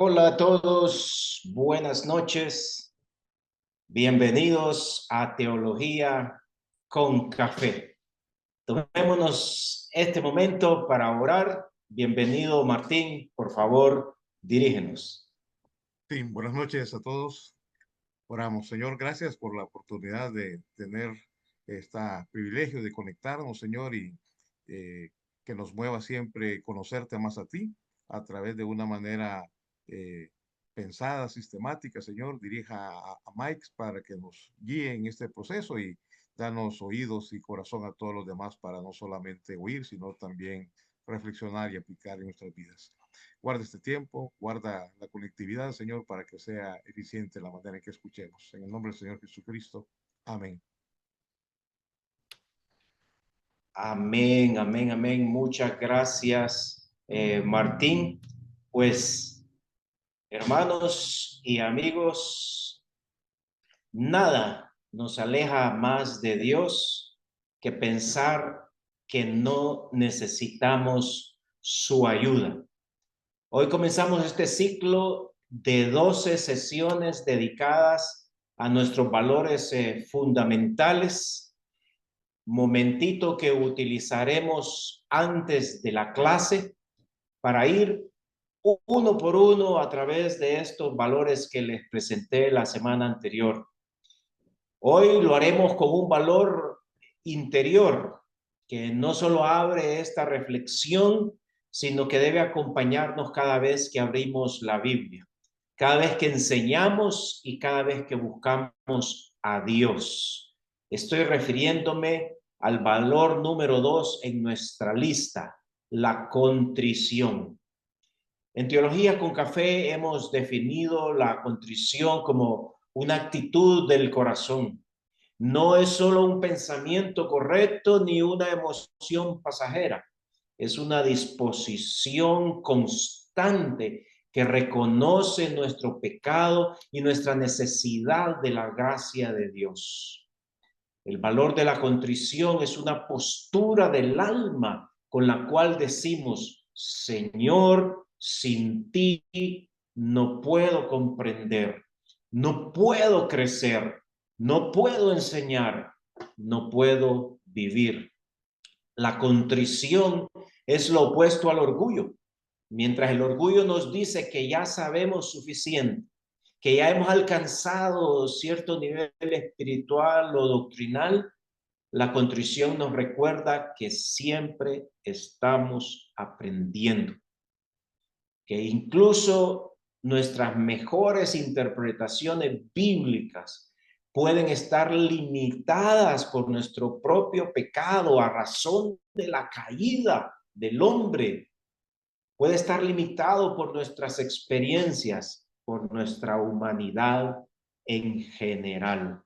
Hola a todos, buenas noches, bienvenidos a Teología con Café. Tomémonos este momento para orar. Bienvenido Martín, por favor, dirígenos. Sí, buenas noches a todos. Oramos, Señor, gracias por la oportunidad de tener este privilegio de conectarnos, Señor, y eh, que nos mueva siempre conocerte más a ti a través de una manera eh, pensada, sistemática, Señor. Dirija a Mike para que nos guíe en este proceso y danos oídos y corazón a todos los demás para no solamente oír, sino también reflexionar y aplicar en nuestras vidas. Guarda este tiempo, guarda la conectividad, Señor, para que sea eficiente la manera en que escuchemos. En el nombre del Señor Jesucristo. Amén. Amén, amén, amén. Muchas gracias, Martín. Pues, hermanos y amigos, nada nos aleja más de Dios que pensar que no necesitamos su ayuda. Hoy comenzamos este ciclo de 12 sesiones dedicadas a nuestros valores fundamentales, momentito que utilizaremos antes de la clase para ir uno por uno a través de estos valores que les presenté la semana anterior. Hoy lo haremos con un valor interior que no solo abre esta reflexión, sino que debe acompañarnos cada vez que abrimos la Biblia, cada vez que enseñamos y cada vez que buscamos a Dios. Estoy refiriéndome al valor número 2 en nuestra lista, la contrición. En Teología con Café hemos definido la contrición como una actitud del corazón. No es solo un pensamiento correcto ni una emoción pasajera. Es una disposición constante que reconoce nuestro pecado y nuestra necesidad de la gracia de Dios. El valor de la contrición es una postura del alma con la cual decimos: Señor, sin ti no puedo comprender, no puedo crecer, no puedo enseñar, no puedo vivir. La contrición es lo opuesto al orgullo. Mientras el orgullo nos dice que ya sabemos suficiente, que ya hemos alcanzado cierto nivel espiritual o doctrinal, la contrición nos recuerda que siempre estamos aprendiendo, que incluso nuestras mejores interpretaciones bíblicas pueden estar limitadas por nuestro propio pecado a razón de la caída del hombre. Puede estar limitado por nuestras experiencias, por nuestra humanidad en general.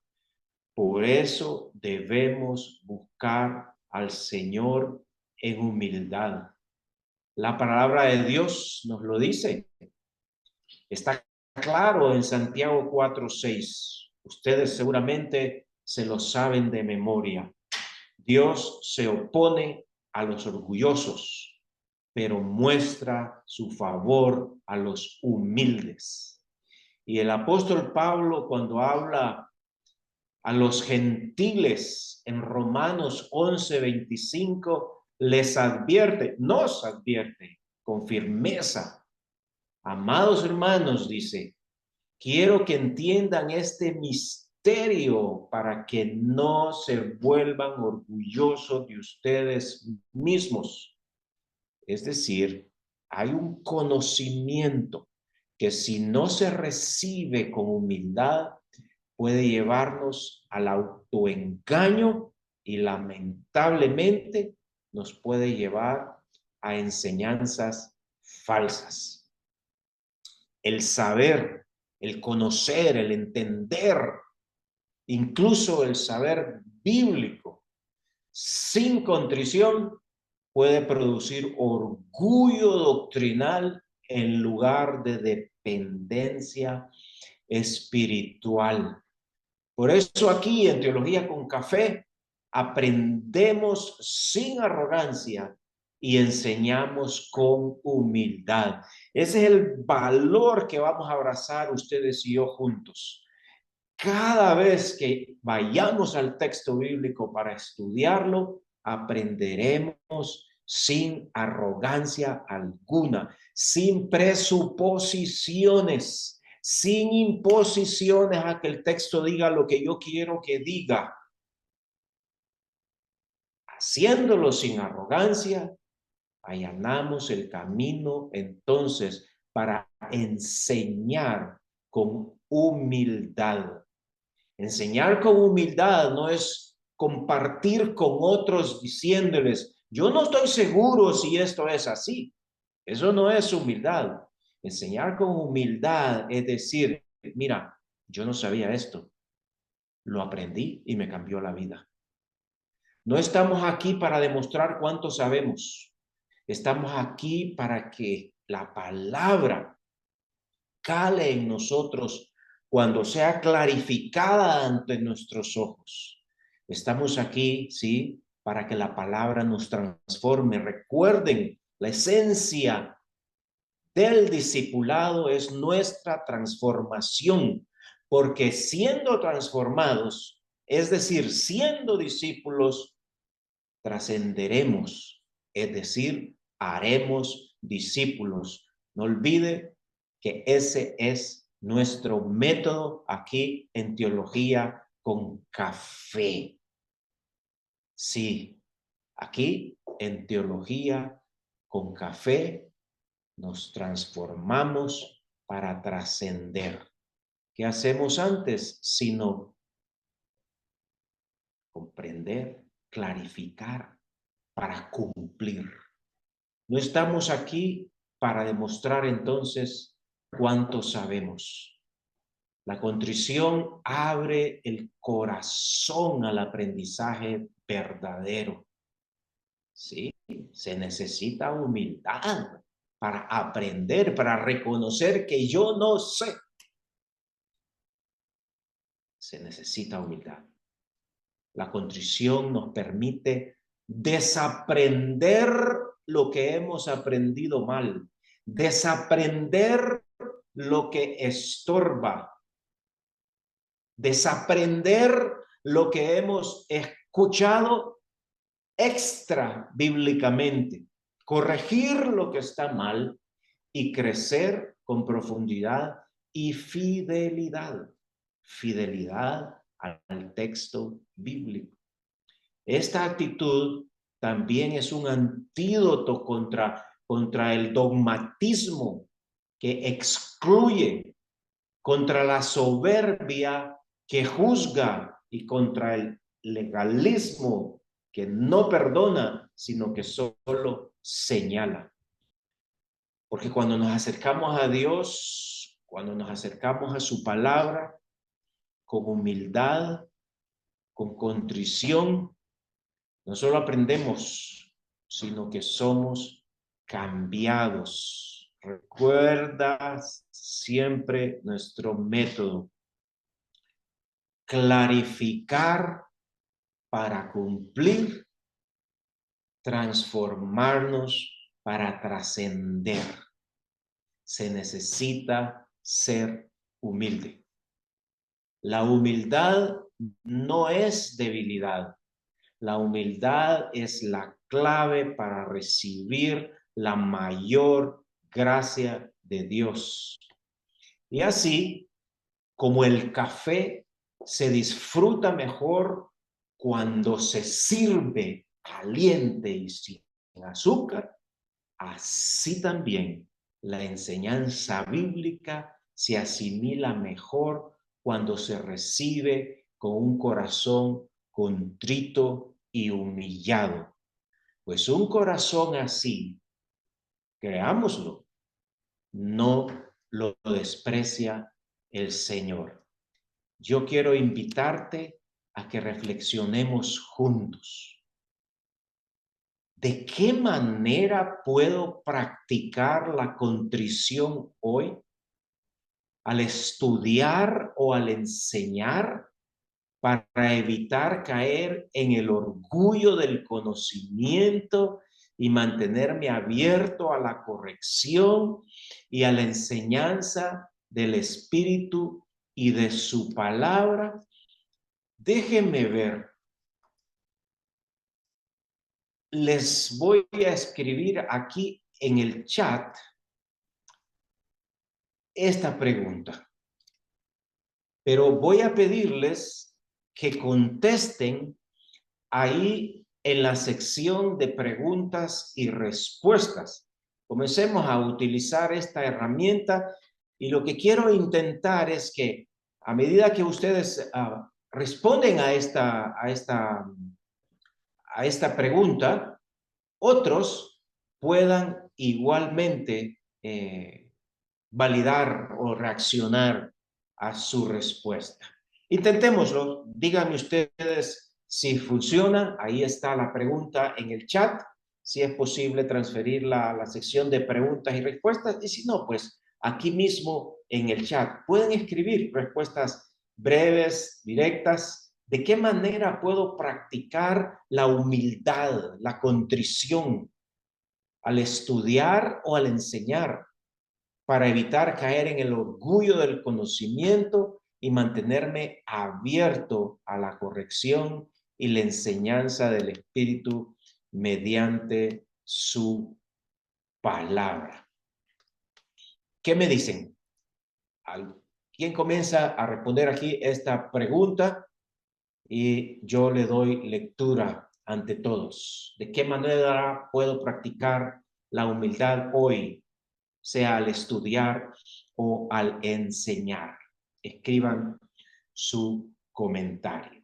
Por eso debemos buscar al Señor en humildad. La palabra de Dios nos lo dice. Está claro en Santiago 4:6. Ustedes seguramente se lo saben de memoria. Dios se opone a los orgullosos, pero muestra su favor a los humildes. Y el apóstol Pablo, cuando habla a los gentiles en Romanos 11:25, les advierte, nos advierte con firmeza. Amados hermanos, dice, quiero que entiendan este misterio para que no se vuelvan orgullosos de ustedes mismos. Es decir, hay un conocimiento que si no se recibe con humildad, puede llevarnos al autoengaño y lamentablemente nos puede llevar a enseñanzas falsas. El saber, el conocer, el entender, incluso el saber bíblico, sin contrición, puede producir orgullo doctrinal en lugar de dependencia espiritual. Por eso aquí en Teología con Café aprendemos sin arrogancia y enseñamos con humildad. Ese es el valor que vamos a abrazar ustedes y yo juntos. Cada vez que vayamos al texto bíblico para estudiarlo, aprenderemos sin arrogancia alguna, sin presuposiciones, sin imposiciones a que el texto diga lo que yo quiero que diga. Haciéndolo sin arrogancia, allanamos el camino entonces para enseñar con humildad. Enseñar con humildad no es compartir con otros diciéndoles, yo no estoy seguro si esto es así. Eso no es humildad. Enseñar con humildad es decir, mira, yo no sabía esto, lo aprendí y me cambió la vida. No estamos aquí para demostrar cuánto sabemos. Estamos aquí para que la palabra cale en nosotros cuando sea clarificada ante nuestros ojos. Estamos aquí, sí, para que la palabra nos transforme. Recuerden, la esencia del discipulado es nuestra transformación, porque siendo transformados, es decir, siendo discípulos, trascenderemos, es decir, haremos discípulos. No olvide que ese es nuestro método aquí en Teología con Café. Sí, aquí en Teología con Café nos transformamos para trascender. ¿Qué hacemos antes? Sino comprender, clarificar, para cumplir. No estamos aquí para demostrar entonces cuánto sabemos. La contrición abre el corazón al aprendizaje verdadero. Sí, se necesita humildad para aprender, para reconocer que yo no sé. Se necesita humildad. La contrición nos permite desaprender lo que hemos aprendido mal, desaprender lo que estorba, desaprender lo que hemos escuchado extra bíblicamente, corregir lo que está mal y crecer con profundidad y fidelidad. Fidelidad al texto bíblico. Esta actitud también es un antídoto contra el dogmatismo que excluye, contra la soberbia que juzga y contra el legalismo que no perdona, sino que solo señala. Porque cuando nos acercamos a Dios, cuando nos acercamos a su palabra, con humildad, con contrición, no solo aprendemos, sino que somos cambiados. Recuerda siempre nuestro método. Clarificar para cumplir, transformarnos para trascender. Se necesita ser humilde. La humildad no es debilidad. La humildad es la clave para recibir la mayor gracia de Dios. Y así como el café se disfruta mejor cuando se sirve caliente y sin azúcar, así también la enseñanza bíblica se asimila mejor cuando se recibe con un corazón contrito y humillado. Pues un corazón así, creámoslo, no lo desprecia el Señor. Yo quiero invitarte a que reflexionemos juntos. ¿De qué manera puedo practicar la contrición hoy? ¿Al estudiar o al enseñar para evitar caer en el orgullo del conocimiento y mantenerme abierto a la corrección y a la enseñanza del Espíritu y de su palabra. Déjenme ver. Les voy a escribir aquí en el chat esta pregunta, pero voy a pedirles que contesten ahí en la sección de preguntas y respuestas. Comencemos a utilizar esta herramienta y lo que quiero intentar es que a medida que ustedes responden a esta pregunta, otros puedan igualmente validar o reaccionar a su respuesta. Intentémoslo. Díganme ustedes si funciona. Ahí está la pregunta en el chat. Si es posible transferirla a la sección de preguntas y respuestas. Y si no, pues aquí mismo en el chat pueden escribir respuestas breves, directas. ¿De qué manera puedo practicar la humildad, la contrición al estudiar o al enseñar, para evitar caer en el orgullo del conocimiento y mantenerme abierto a la corrección y la enseñanza del Espíritu mediante su palabra? ¿Qué me dicen? ¿Quién comienza a responder aquí esta pregunta? Y yo le doy lectura ante todos. ¿De qué manera puedo practicar la humildad hoy, sea al estudiar o al enseñar? Escriban su comentario.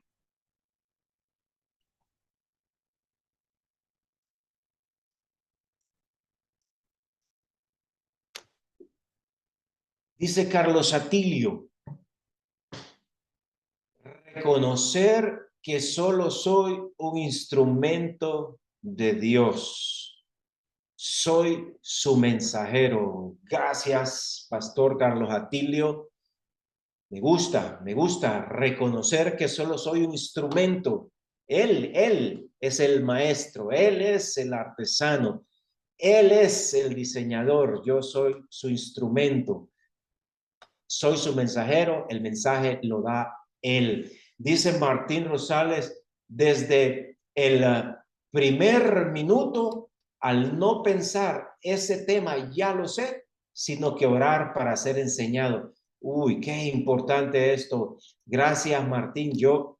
Dice Carlos Atilio: reconocer que solo soy un instrumento de Dios. Soy su mensajero. Gracias, Pastor Carlos Atilio. Me gusta reconocer que solo soy un instrumento. Él es el maestro, él es el artesano, él es el diseñador, yo soy su instrumento. Soy su mensajero, el mensaje lo da él. Dice Martín Rosales: desde el primer minuto, al no pensar ese tema, ya lo sé, sino que orar para ser enseñado. Uy, qué importante esto. Gracias, Martín. Yo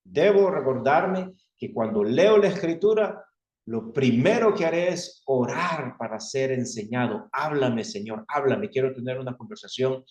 debo recordarme que cuando leo la escritura, lo primero que haré es orar para ser enseñado. Háblame, Señor, háblame. Quiero tener una conversación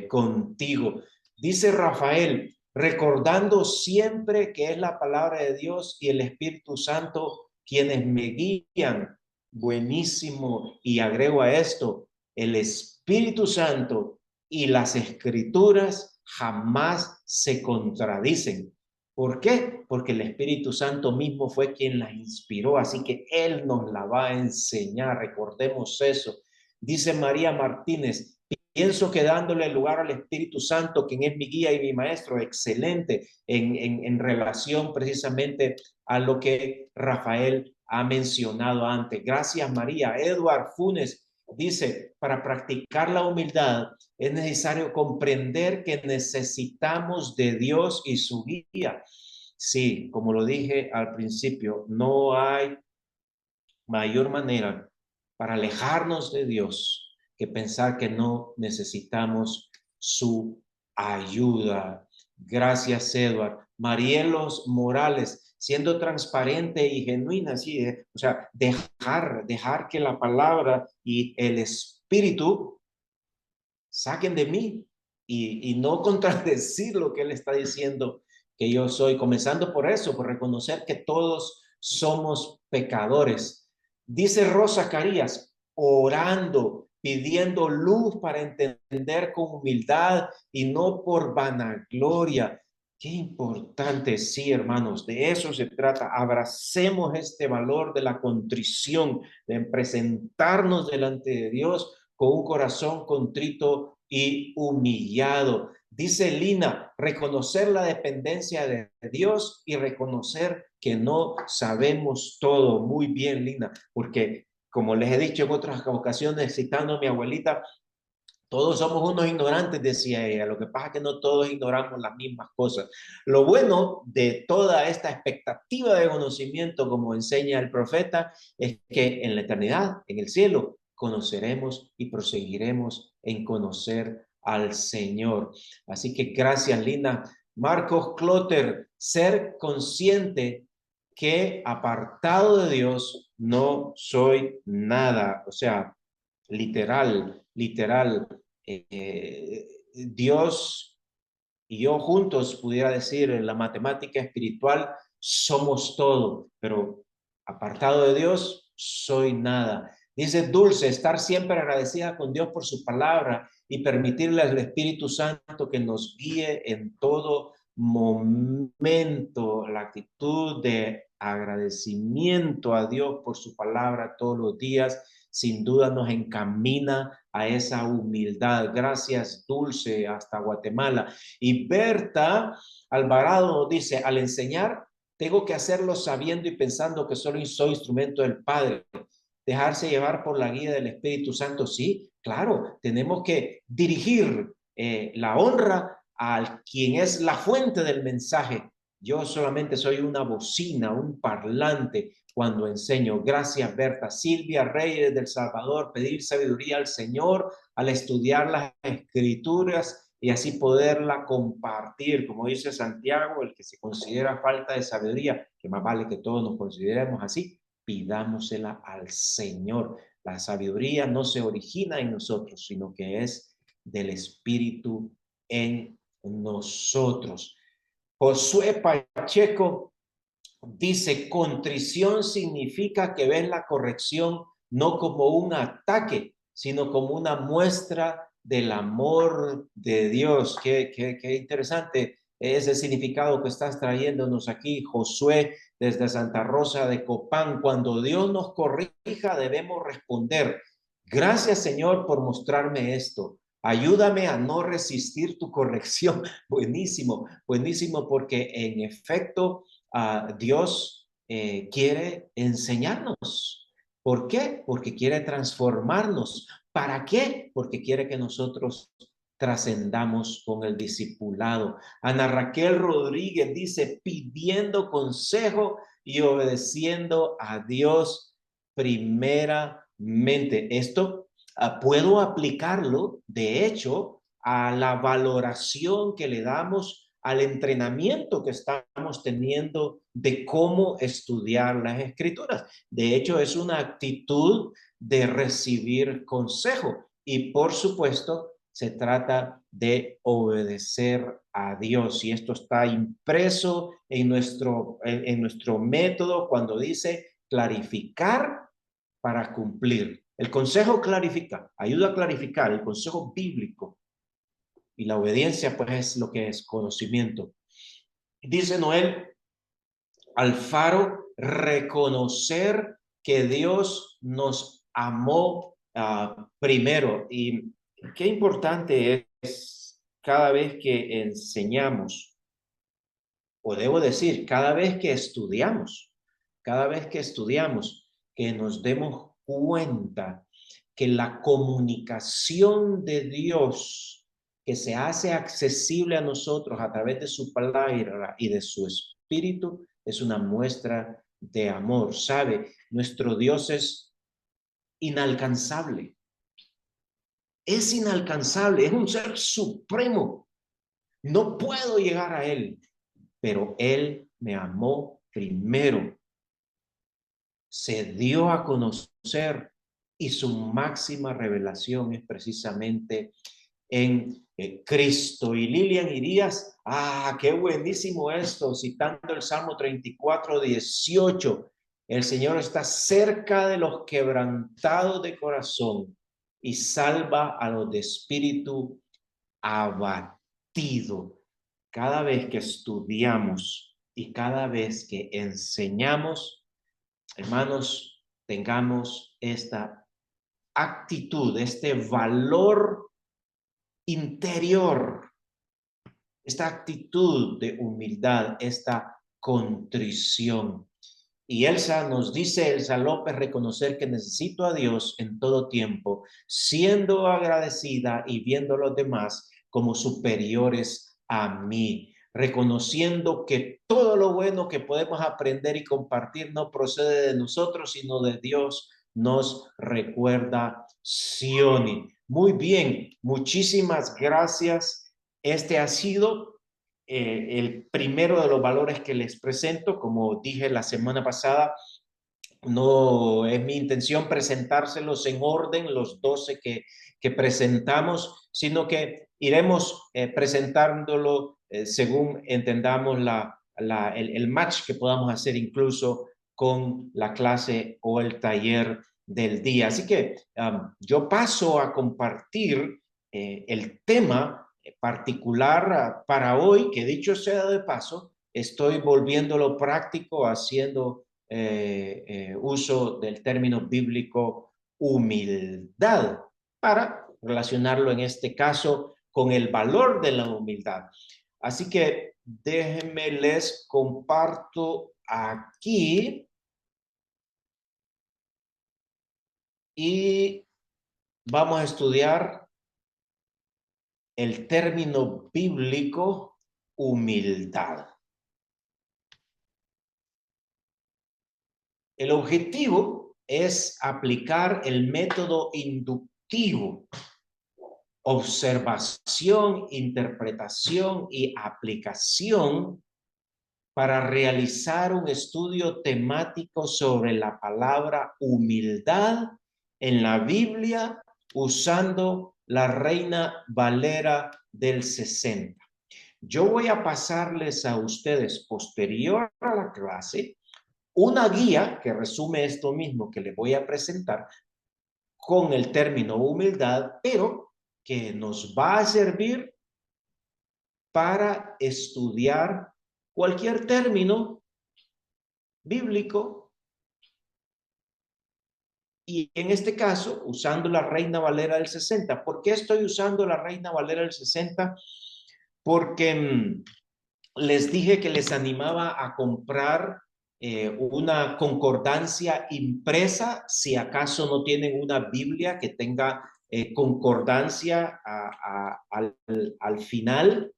contigo. Dice Rafael: recordando siempre que es la palabra de Dios y el Espíritu Santo quienes me guían. Buenísimo. Y agrego a esto: el Espíritu Santo y las Escrituras jamás se contradicen. ¿Por qué? Porque el Espíritu Santo mismo fue quien la inspiró, así que Él nos la va a enseñar. Recordemos eso. Dice María Martínez: pienso que dándole lugar al Espíritu Santo, quien es mi guía y mi maestro, excelente en relación precisamente a lo que Rafael ha mencionado antes. Gracias, María. Edward Funes dice: para practicar la humildad es necesario comprender que necesitamos de Dios y su guía. Sí, como lo dije al principio, no hay mayor manera para alejarnos de Dios que pensar que no necesitamos su ayuda. Gracias, Edward. Marielos Morales: siendo transparente y genuina, sí, o sea, dejar que la palabra y el Espíritu saquen de mí y no contradecir lo que él está diciendo que yo soy, comenzando por eso, por reconocer que todos somos pecadores. Dice Rosa Carías: orando, pidiendo luz para entender con humildad y no por vanagloria. Qué importante, sí, hermanos, de eso se trata. Abracemos este valor de la contrición, de presentarnos delante de Dios con un corazón contrito y humillado. Dice Lina, reconocer la dependencia de Dios y reconocer que no sabemos todo. Muy bien, Lina, porque como les he dicho en otras ocasiones, citando a mi abuelita, todos somos unos ignorantes, decía ella. Lo que pasa es que no todos ignoramos las mismas cosas. Lo bueno de toda esta expectativa de conocimiento, como enseña el profeta, es que en la eternidad, en el cielo, conoceremos y proseguiremos en conocer al Señor. Así que gracias, Lina. Marcos Clotter, ser consciente que apartado de Dios no soy nada. O sea, literal, Dios y yo juntos pudiera decir en la matemática espiritual somos todo, pero apartado de Dios soy nada. Dice Dulce, estar siempre agradecida con Dios por su palabra y permitirle al Espíritu Santo que nos guíe en todo momento. La actitud de agradecimiento a Dios por su palabra todos los días sin duda nos encamina a esa humildad. Gracias, Dulce, hasta Guatemala. Y Berta Alvarado dice, al enseñar, tengo que hacerlo sabiendo y pensando que solo soy instrumento del Padre. Dejarse llevar por la guía del Espíritu Santo, sí, claro, tenemos que dirigir la honra a quien es la fuente del mensaje. Yo solamente soy una bocina, un parlante cuando enseño. Gracias, Berta. Silvia Reyes del Salvador, pedir sabiduría al Señor al estudiar las Escrituras y así poderla compartir. Como dice Santiago, el que se considera falta de sabiduría, que más vale que todos nos consideremos así, pidámosela al Señor. La sabiduría no se origina en nosotros, sino que es del Espíritu en nosotros. Josué Pacheco dice, contrición significa que ves la corrección no como un ataque, sino como una muestra del amor de Dios. Qué interesante ese significado que estás trayéndonos aquí, Josué, desde Santa Rosa de Copán. Cuando Dios nos corrija, debemos responder, gracias, Señor, por mostrarme esto. Ayúdame a no resistir tu corrección. Buenísimo, buenísimo, porque en efecto, Dios quiere enseñarnos. ¿Por qué? Porque quiere transformarnos. ¿Para qué? Porque quiere que nosotros trascendamos con el discipulado. Ana Raquel Rodríguez dice, pidiendo consejo y obedeciendo a Dios primeramente. Esto puedo aplicarlo, de hecho, a la valoración que le damos al entrenamiento que estamos teniendo de cómo estudiar las escrituras. De hecho, es una actitud de recibir consejo y por supuesto se trata de obedecer a Dios y esto está impreso en nuestro método cuando dice clarificar para cumplir. El consejo clarifica, ayuda a clarificar, el consejo bíblico y la obediencia pues es lo que es conocimiento. Dice Noel Alfaro, reconocer que Dios nos amó primero. Y qué importante es cada vez que enseñamos, o debo decir, cada vez que estudiamos, que nos demos cuenta que la comunicación de Dios que se hace accesible a nosotros a través de su palabra y de su espíritu es una muestra de amor. ¿Sabe? Nuestro Dios es inalcanzable. Es inalcanzable, es un ser supremo. No puedo llegar a Él, pero Él me amó primero. Se dio a conocer y su máxima revelación es precisamente en Cristo. Y Lilian Irías, qué buenísimo esto, citando el Salmo 34, 18. El Señor está cerca de los quebrantados de corazón y salva a los de espíritu abatido. Cada vez que estudiamos y cada vez que enseñamos, hermanos, tengamos esta actitud, este valor interior esta actitud de humildad, esta contrición. Y Elsa nos dice, Elsa López, reconocer que necesito a Dios en todo tiempo, siendo agradecida y viendo a los demás como superiores a mí, reconociendo que todo lo bueno que podemos aprender y compartir no procede de nosotros, sino de Dios, nos recuerda Sioni. Muy bien, muchísimas gracias. Este ha sido el primero de los valores que les presento. Como dije la semana pasada, no es mi intención presentárselos en orden, los 12 que presentamos, sino que iremos presentándolo según entendamos el match que podamos hacer incluso con la clase o el taller del día. Así que yo paso a compartir el tema particular para hoy, que dicho sea de paso, estoy volviéndolo práctico, haciendo uso del término bíblico humildad para relacionarlo en este caso con el valor de la humildad. Así que déjenme les comparto aquí y vamos a estudiar el término bíblico humildad. El objetivo es aplicar el método inductivo, observación, interpretación y aplicación para realizar un estudio temático sobre la palabra humildad en la Biblia usando la Reina Valera del 60. Yo voy a pasarles a ustedes posterior a la clase una guía que resume esto mismo que les voy a presentar con el término humildad, pero que nos va a servir para estudiar cualquier término bíblico y en este caso usando la Reina Valera del 60. ¿Por qué estoy usando la Reina Valera del 60? Porque les dije que les animaba a comprar una concordancia impresa, si acaso no tienen una Biblia que tenga concordancia al final.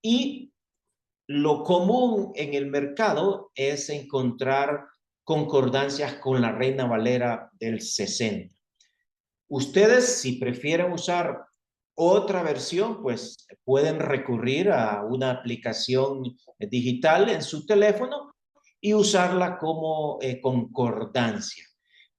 Y lo común en el mercado es encontrar concordancias con la Reina Valera del 60. Ustedes, si prefieren usar otra versión, pues pueden recurrir a una aplicación digital en su teléfono y usarla como concordancia.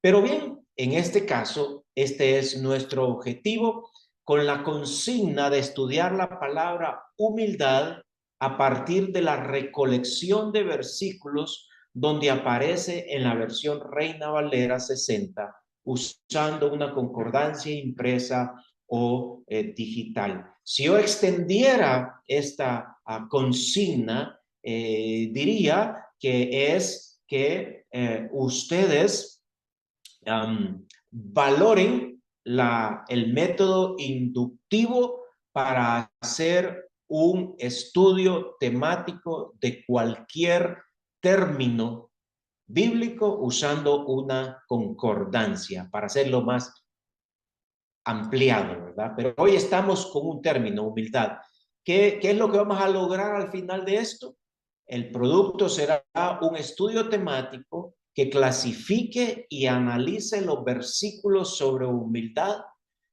Pero bien, en este caso, este es nuestro objetivo con la consigna de estudiar la palabra humildad a partir de la recolección de versículos donde aparece en la versión Reina Valera 60 usando una concordancia impresa o digital. Si yo extendiera esta consigna, diría que es que ustedes valoren el método inductivo para hacer un estudio temático de cualquier término bíblico usando una concordancia para hacerlo más ampliado, ¿verdad? Pero hoy estamos con un término, humildad. ¿Qué es lo que vamos a lograr al final de esto? El producto será un estudio temático que clasifique y analice los versículos sobre humildad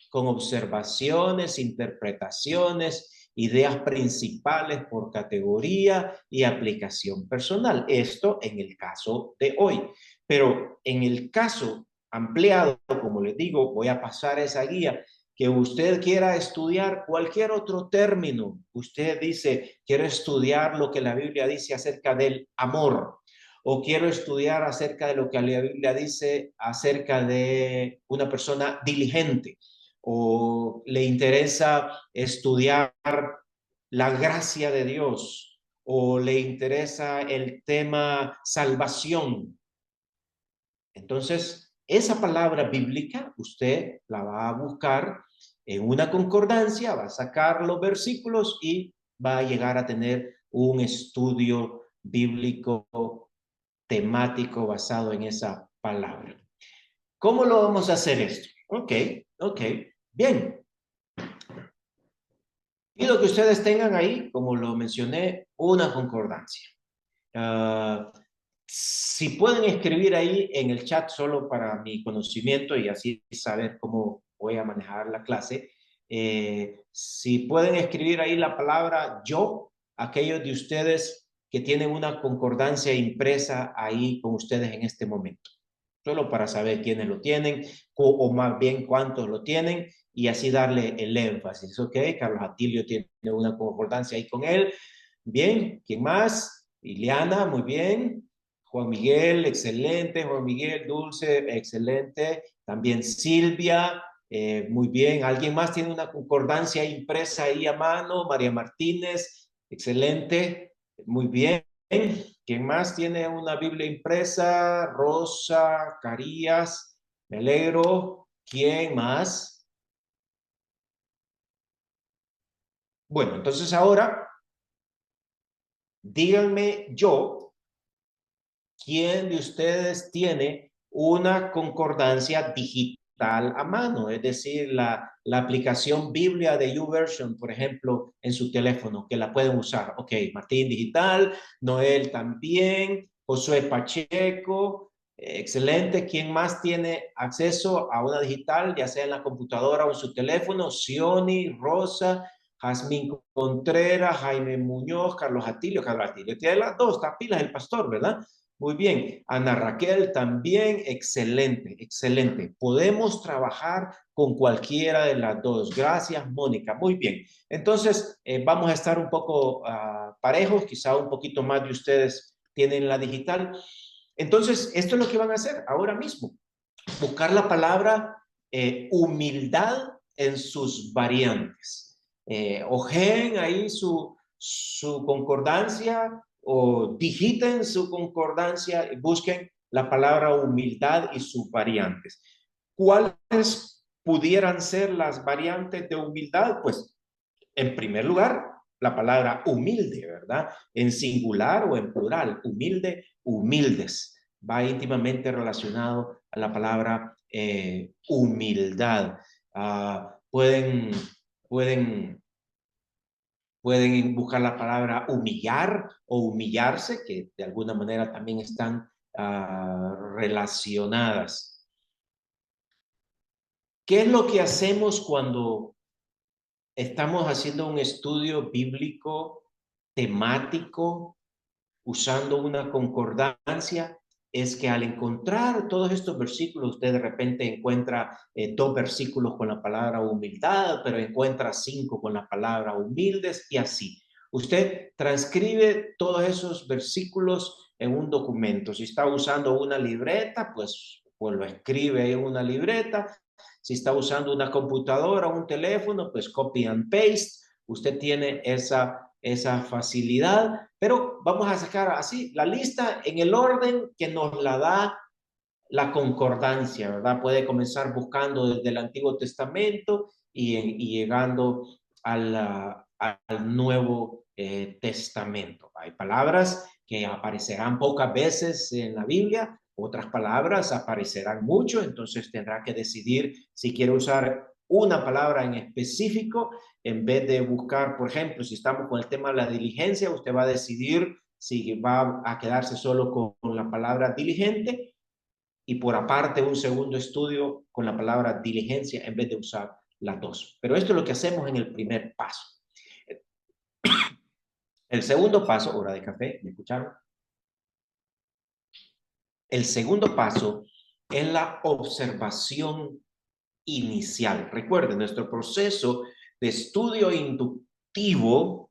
con observaciones, interpretaciones, ideas principales por categoría y aplicación personal. Esto en el caso de hoy. Pero en el caso ampliado, como les digo, voy a pasar esa guía, que usted quiera estudiar cualquier otro término. Usted dice, quiero estudiar lo que la Biblia dice acerca del amor, o quiero estudiar acerca de lo que la Biblia dice acerca de una persona diligente, o le interesa estudiar la gracia de Dios, o le interesa el tema salvación. Entonces, esa palabra bíblica usted la va a buscar en una concordancia, va a sacar los versículos y va a llegar a tener un estudio bíblico temático basado en esa palabra. ¿Cómo lo vamos a hacer esto? Ok, bien. Pido que ustedes tengan ahí, como lo mencioné, una concordancia. Si pueden escribir ahí en el chat solo para mi conocimiento y así saber cómo voy a manejar la clase, si pueden escribir ahí la palabra yo, aquellos de ustedes que tienen una concordancia impresa ahí con ustedes en este momento, solo para saber quiénes lo tienen o más bien cuántos lo tienen y así darle el énfasis. Ok, Carlos Atilio tiene una concordancia ahí con él. Bien, ¿quién más? Ileana, muy bien. Juan Miguel, excelente. Juan Miguel, Dulce, excelente. También Silvia, muy bien. ¿Alguien más tiene una concordancia impresa ahí a mano? María Martínez, excelente. Muy bien. ¿Quién más tiene una Biblia impresa? Rosa, Carías, me alegro. ¿Quién más? Bueno, entonces ahora díganme yo, ¿quién de ustedes tiene una concordancia digital a mano? Es decir, la aplicación Biblia de YouVersion, por ejemplo, en su teléfono, que la pueden usar. Ok, Martín digital, Noel también, Josué Pacheco, excelente. ¿Quién más tiene acceso a una digital, ya sea en la computadora o en su teléfono? Sioni, Rosa, Jazmín Contreras, Jaime Muñoz, Carlos Atilio tiene las dos, está pilas el pastor, ¿verdad? Muy bien, Ana Raquel también, excelente, excelente. Podemos trabajar con cualquiera de las dos. Gracias, Mónica. Muy bien. Entonces, vamos a estar un poco parejos, quizá un poquito más de ustedes tienen la digital. Entonces, esto es lo que van a hacer ahora mismo. Buscar la palabra humildad en sus variantes. Ojeen ahí su concordancia o digiten su concordancia y busquen la palabra humildad y sus variantes. ¿Cuáles pudieran ser las variantes de humildad? Pues, en primer lugar, la palabra humilde, ¿verdad? En singular o en plural, humilde, humildes. Va íntimamente relacionado a la palabra humildad. Pueden, pueden Pueden buscar la palabra humillar o humillarse, que de alguna manera también están relacionadas. ¿Qué es lo que hacemos cuando estamos haciendo un estudio bíblico temático usando una concordancia? Es que al encontrar todos estos versículos, usted de repente encuentra dos versículos con la palabra humildad, pero encuentra 5 con la palabra humildes y así. Usted transcribe todos esos versículos en un documento. Si está usando una libreta, pues lo escribe en una libreta. Si está usando una computadora o un teléfono, pues copy and paste. Usted tiene esa facilidad, pero vamos a sacar así la lista en el orden que nos la da la concordancia, ¿verdad? Puede comenzar buscando desde el Antiguo Testamento y llegando al Nuevo Testamento. Hay palabras que aparecerán pocas veces en la Biblia, otras palabras aparecerán mucho, entonces tendrá que decidir si quiere usar una palabra en específico en vez de buscar, por ejemplo, si estamos con el tema de la diligencia, usted va a decidir si va a quedarse solo con la palabra diligente y por aparte un segundo estudio con la palabra diligencia en vez de usar las dos. Pero esto es lo que hacemos en el primer paso. El segundo paso, hora de café, ¿me escucharon? El segundo paso es la observación inicial. Recuerden, nuestro proceso de estudio inductivo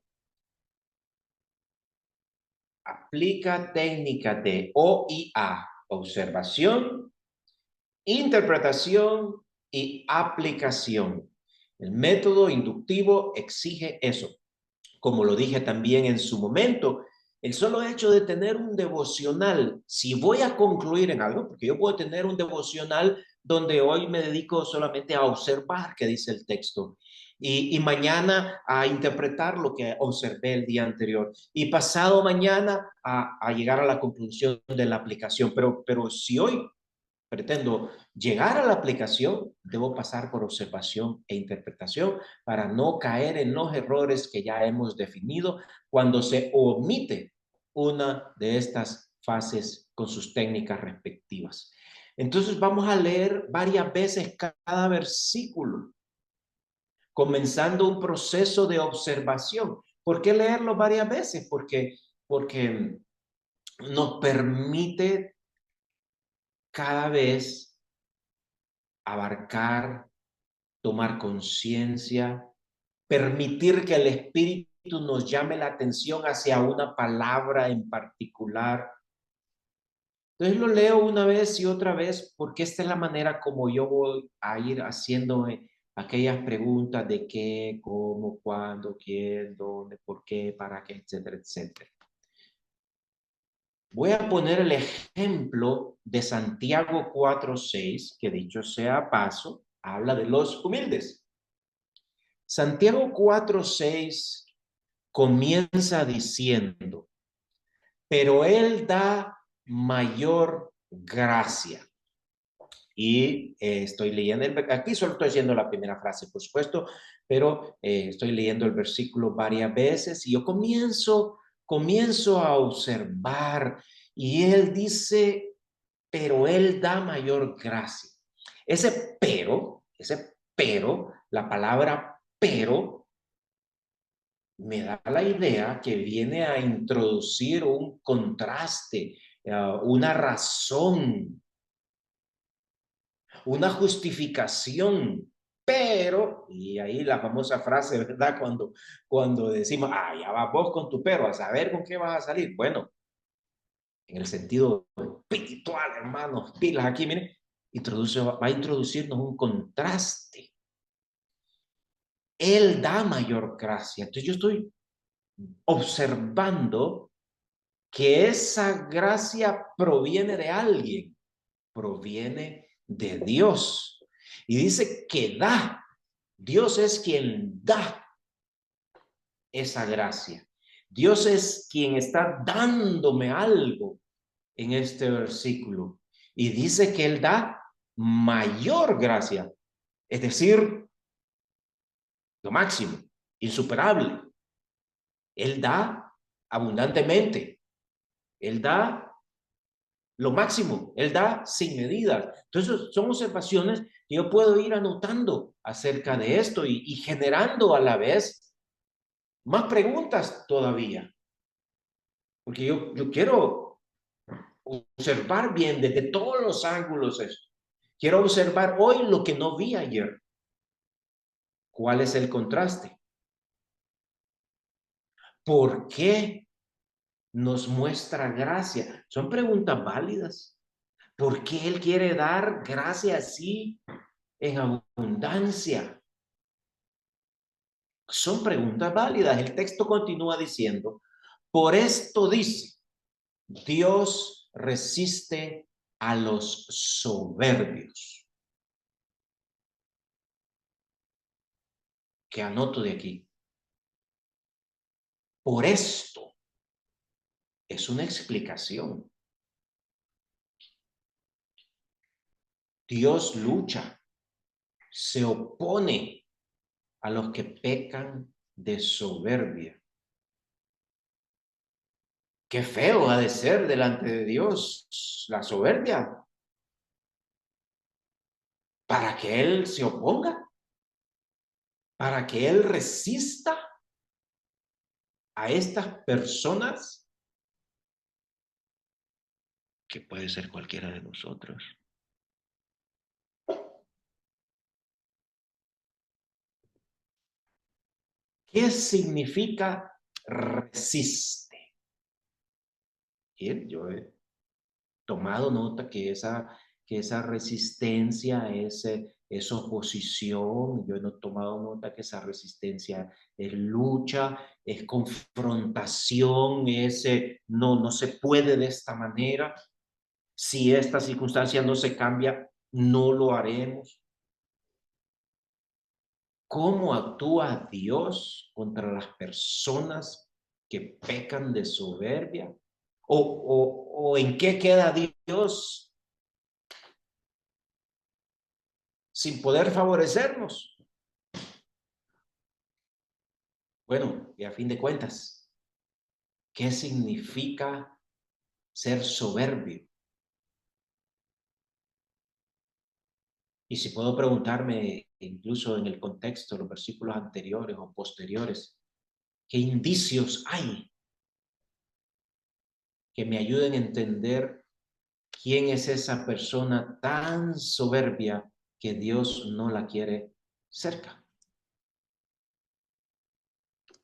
aplica técnicas de OIA, observación, interpretación y aplicación. El método inductivo exige eso. Como lo dije también en su momento, el solo hecho de tener un devocional, si voy a concluir en algo, porque yo puedo tener un devocional donde hoy me dedico solamente a observar qué dice el texto. Y mañana a interpretar lo que observé el día anterior. Y pasado mañana a llegar a la conclusión de la aplicación. Pero si hoy pretendo llegar a la aplicación, debo pasar por observación e interpretación para no caer en los errores que ya hemos definido cuando se omite una de estas fases con sus técnicas respectivas. Entonces vamos a leer varias veces cada versículo, comenzando un proceso de observación. ¿Por qué leerlo varias veces? Porque nos permite cada vez abarcar, tomar conciencia, permitir que el Espíritu nos llame la atención hacia una palabra en particular. Entonces lo leo una vez y otra vez porque esta es la manera como yo voy a ir haciendo aquellas preguntas de qué, cómo, cuándo, quién, dónde, por qué, para qué, etcétera, etcétera. Voy a poner el ejemplo de Santiago 4:6, que dicho sea paso, habla de los humildes. Santiago 4:6 comienza diciendo, pero Él da mayor gracia. Y estoy leyendo, aquí solo estoy haciendo la primera frase, por supuesto, pero estoy leyendo el versículo varias veces y yo comienzo a observar y Él dice, pero Él da mayor gracia. Ese pero, la palabra pero, me da la idea que viene a introducir un contraste, una razón, una justificación, pero, y ahí la famosa frase, ¿verdad? Cuando decimos, ya vas vos con tu pero, a saber con qué vas a salir. Bueno, en el sentido espiritual, hermanos, pilas aquí, miren, va a introducirnos un contraste. Él da mayor gracia. Entonces yo estoy observando que esa gracia proviene de alguien, proviene de Dios. Y dice que da. Dios es quien da esa gracia. Dios es quien está dándome algo en este versículo. Y dice que Él da mayor gracia. Es decir, lo máximo, insuperable. Él da abundantemente. Él da lo máximo, Él da sin medida. Entonces, son observaciones que yo puedo ir anotando acerca de esto y generando a la vez más preguntas todavía. Porque yo quiero observar bien desde todos los ángulos esto. Quiero observar hoy lo que no vi ayer. ¿Cuál es el contraste? ¿Por qué nos muestra gracia? Son preguntas válidas. ¿Por qué Él quiere dar gracia así en abundancia? Son preguntas válidas. El texto continúa diciendo, por esto dice, Dios resiste a los soberbios. ¿Qué anoto de aquí? Por esto es una explicación. Dios lucha, se opone a los que pecan de soberbia. Qué feo ha de ser delante de Dios la soberbia. Para que Él se oponga, para que Él resista a estas personas, que puede ser cualquiera de nosotros. ¿Qué significa resiste? Bien, yo he tomado nota que esa resistencia es oposición. Yo he tomado nota que esa resistencia es lucha, es confrontación, no se puede de esta manera. Si esta circunstancia no se cambia, no lo haremos. ¿Cómo actúa Dios contra las personas que pecan de soberbia? ¿O en qué queda Dios sin poder favorecernos? Bueno, y a fin de cuentas, ¿qué significa ser soberbio? Y si puedo preguntarme, incluso en el contexto de los versículos anteriores o posteriores, ¿qué indicios hay que me ayuden a entender quién es esa persona tan soberbia que Dios no la quiere cerca?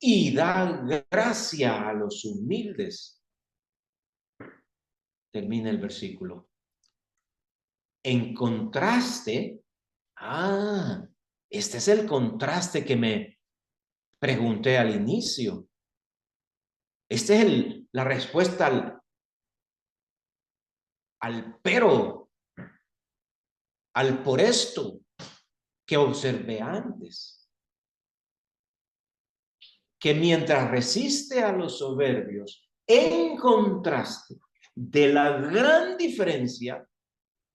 Y da gracia a los humildes. Termina el versículo. En contraste, este es el contraste que me pregunté al inicio. Esta es la respuesta al pero, al por esto que observé antes. Que mientras resiste a los soberbios, en contraste de la gran diferencia,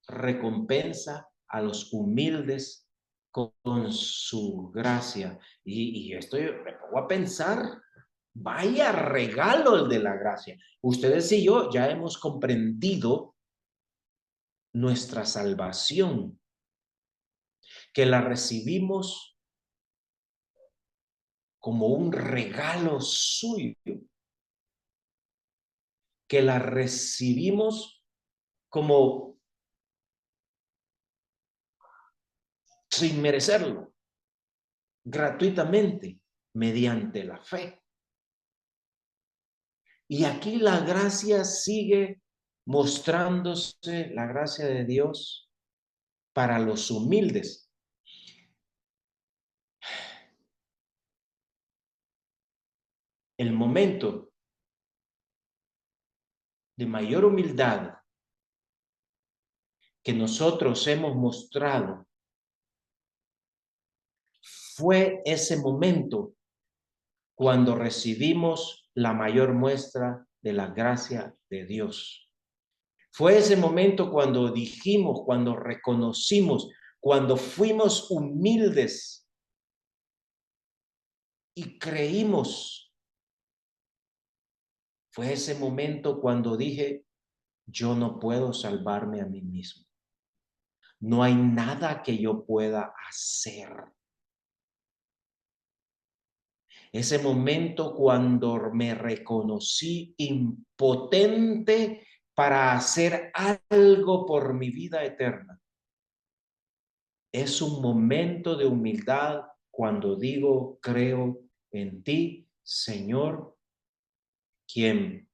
recompensa a los humildes con su gracia. Y me pongo a pensar, vaya regalo el de la gracia. Ustedes y yo ya hemos comprendido nuestra salvación, que la recibimos como un regalo suyo, que la recibimos como sin merecerlo, gratuitamente, mediante la fe. Y aquí la gracia sigue mostrándose, la gracia de Dios para los humildes. El momento de mayor humildad que nosotros hemos mostrado fue ese momento cuando recibimos la mayor muestra de la gracia de Dios. Fue ese momento cuando dijimos, cuando reconocimos, cuando fuimos humildes y creímos. Fue ese momento cuando dije, yo no puedo salvarme a mí mismo. No hay nada que yo pueda hacer. Ese momento cuando me reconocí impotente para hacer algo por mi vida eterna. Es un momento de humildad cuando digo, creo en ti, Señor, quien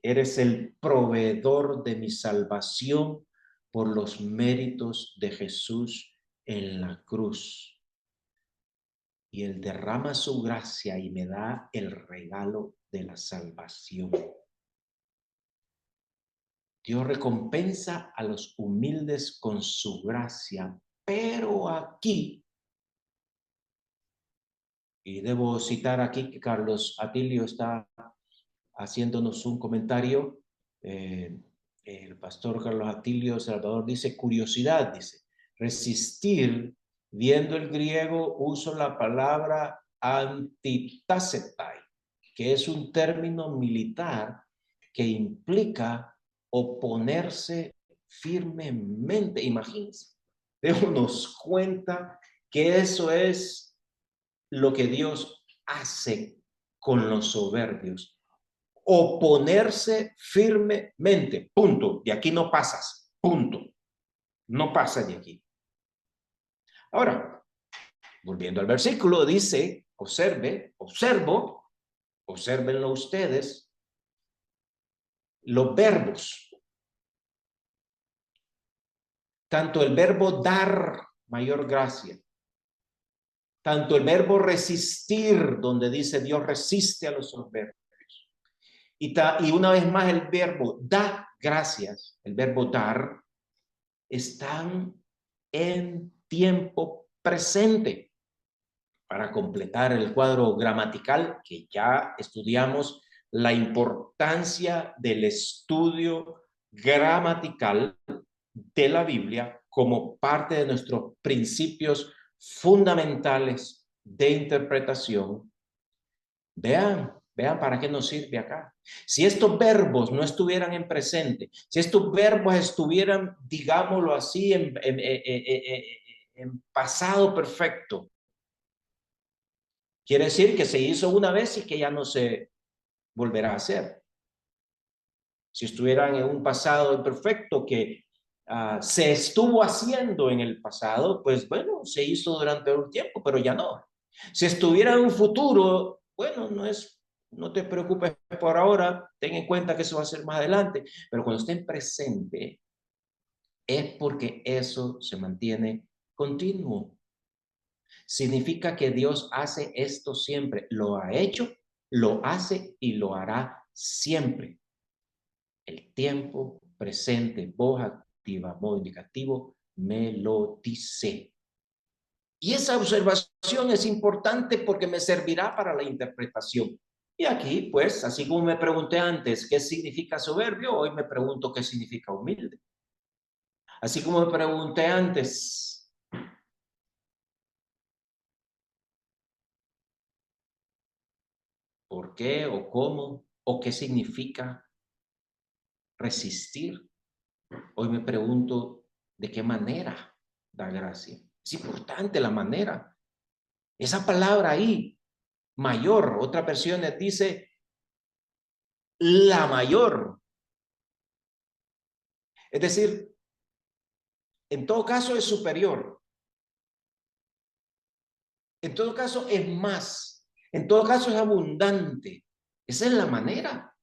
eres el proveedor de mi salvación por los méritos de Jesús en la cruz. Y Él derrama su gracia y me da el regalo de la salvación. Dios recompensa a los humildes con su gracia, pero aquí, y debo citar aquí que Carlos Atilio está haciéndonos un comentario, el pastor Carlos Atilio Salvador dice, curiosidad, dice, resistir, viendo el griego, uso la palabra antitacetai, que es un término militar que implica oponerse firmemente. Imagínense, démonos cuenta que eso es lo que Dios hace con los soberbios. Oponerse firmemente, punto. De aquí no pasas, punto. No pasas de aquí. Ahora, volviendo al versículo, dice, obsérvenlo ustedes, los verbos. Tanto el verbo dar, mayor gracia. Tanto el verbo resistir, donde dice Dios resiste a los soberbios. Y una vez más el verbo da gracias, el verbo dar, están en tiempo presente. Para completar el cuadro gramatical que ya estudiamos, la importancia del estudio gramatical de la Biblia como parte de nuestros principios fundamentales de interpretación. Vean para qué nos sirve acá. Si estos verbos no estuvieran en presente, si estos verbos estuvieran, digámoslo así, en pasado perfecto, quiere decir que se hizo una vez y que ya no se volverá a hacer. Si estuvieran en un pasado imperfecto que se estuvo haciendo en el pasado, pues bueno, se hizo durante un tiempo, pero ya no. Si estuviera en un futuro, bueno, no te preocupes por ahora, ten en cuenta que eso va a ser más adelante, pero cuando esté en presente, es porque eso se mantiene continuo. Significa que Dios hace esto siempre, lo ha hecho, lo hace y lo hará siempre. El tiempo presente, voz activa, modo indicativo, me lo dice. Y esa observación es importante porque me servirá para la interpretación. Y aquí, pues, así como me pregunté antes qué significa soberbio, hoy me pregunto qué significa humilde. Así como me pregunté antes por qué o cómo o qué significa resistir, hoy me pregunto de qué manera da gracia. Es importante la manera. Esa palabra ahí, mayor, otras versiones dice la mayor. Es decir, en todo caso es superior. En todo caso es más. En todo caso es abundante. Esa es la manera.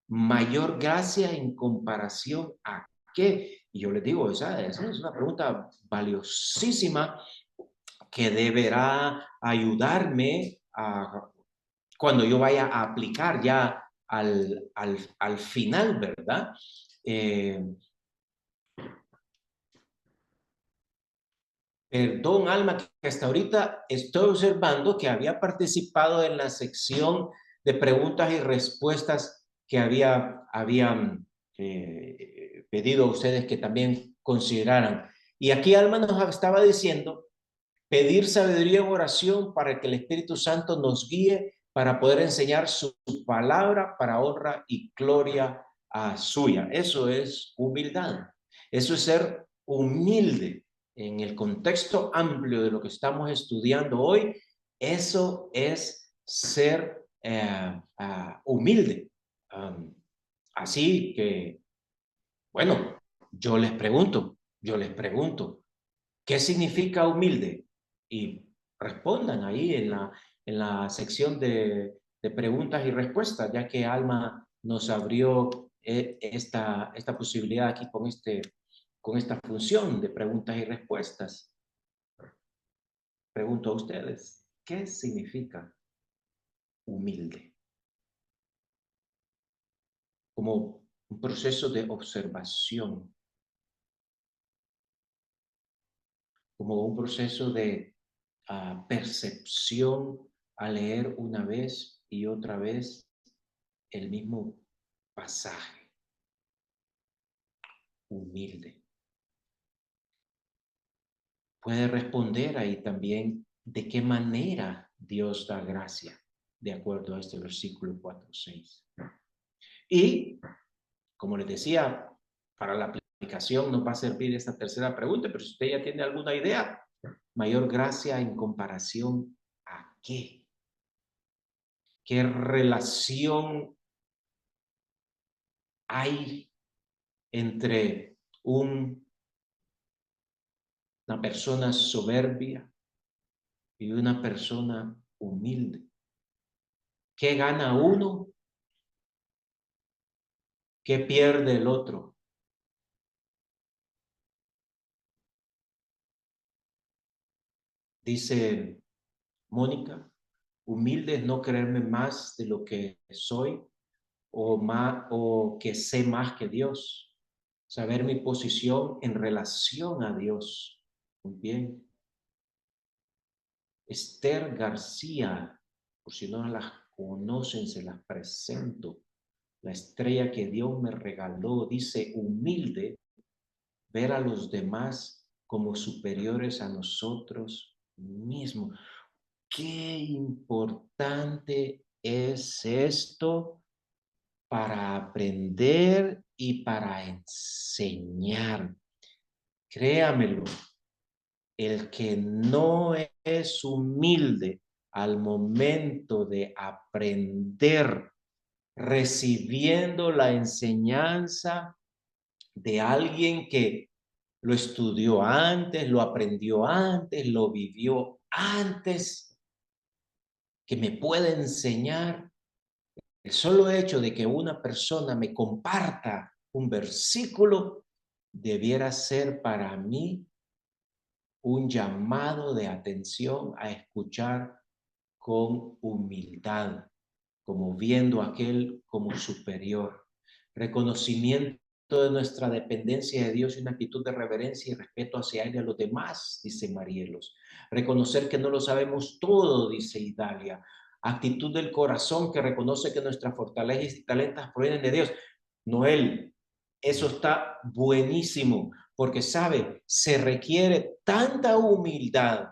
Mayor gracia en comparación a qué. Y yo les digo, esa es una pregunta valiosísima que deberá ayudarme cuando yo vaya a aplicar ya al final, ¿verdad? Perdón, Alma, que hasta ahorita estoy observando que había participado en la sección de preguntas y respuestas que habían pedido a ustedes que también consideraran. Y aquí Alma nos estaba diciendo pedir sabiduría en oración para que el Espíritu Santo nos guíe para poder enseñar su palabra para honra y gloria suya. Eso es humildad. Eso es ser humilde en el contexto amplio de lo que estamos estudiando hoy. Eso es ser humilde. Así que, bueno, yo les pregunto, ¿qué significa humilde? Y respondan ahí en la sección de preguntas y respuestas, ya que Alma nos abrió esta posibilidad aquí con esta función de preguntas y respuestas. Pregunto a ustedes, ¿qué significa humilde? Como un proceso de observación, como un proceso de percepción a leer una vez y otra vez el mismo pasaje. Humilde. Puede responder ahí también de qué manera Dios da gracia, de acuerdo a este versículo 4:6. Y, como les decía, para la aplicación nos va a servir esta tercera pregunta, pero si usted ya tiene alguna idea, mayor gracia en comparación a qué. ¿Qué relación hay entre una persona soberbia y una persona humilde? ¿Qué gana uno? ¿Qué pierde el otro? Dice Mónica, humilde es no creerme más de lo que soy o que sé más que Dios, saber mi posición en relación a Dios. Muy bien. Esther García, por si no las conocen, se las presento. La estrella que Dios me regaló, dice: humilde, ver a los demás como superiores a nosotros mismos. Qué importante es esto para aprender y para enseñar. Créamelo, el que no es humilde al momento de aprender, recibiendo la enseñanza de alguien que lo estudió antes, lo aprendió antes, lo vivió antes, que me puede enseñar. El solo hecho de que una persona me comparta un versículo debiera ser para mí un llamado de atención a escuchar con humildad, como viendo a aquel como superior. Reconocimiento de nuestra dependencia de Dios y una actitud de reverencia y respeto hacia Él y a los demás, dice Marielos. Reconocer que no lo sabemos todo, dice Idalia. Actitud del corazón que reconoce que nuestras fortalezas y talentos provienen de Dios. Noel, eso está buenísimo, porque sabe, se requiere tanta humildad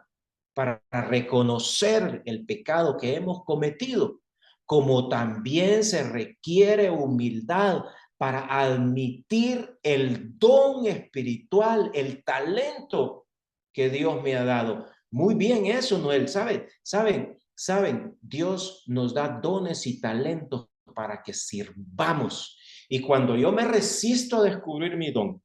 para reconocer el pecado que hemos cometido, como también se requiere humildad para admitir el don espiritual, el talento que Dios me ha dado. Muy bien eso, Noel. ¿Saben? Dios nos da dones y talentos para que sirvamos. Y cuando yo me resisto a descubrir mi don,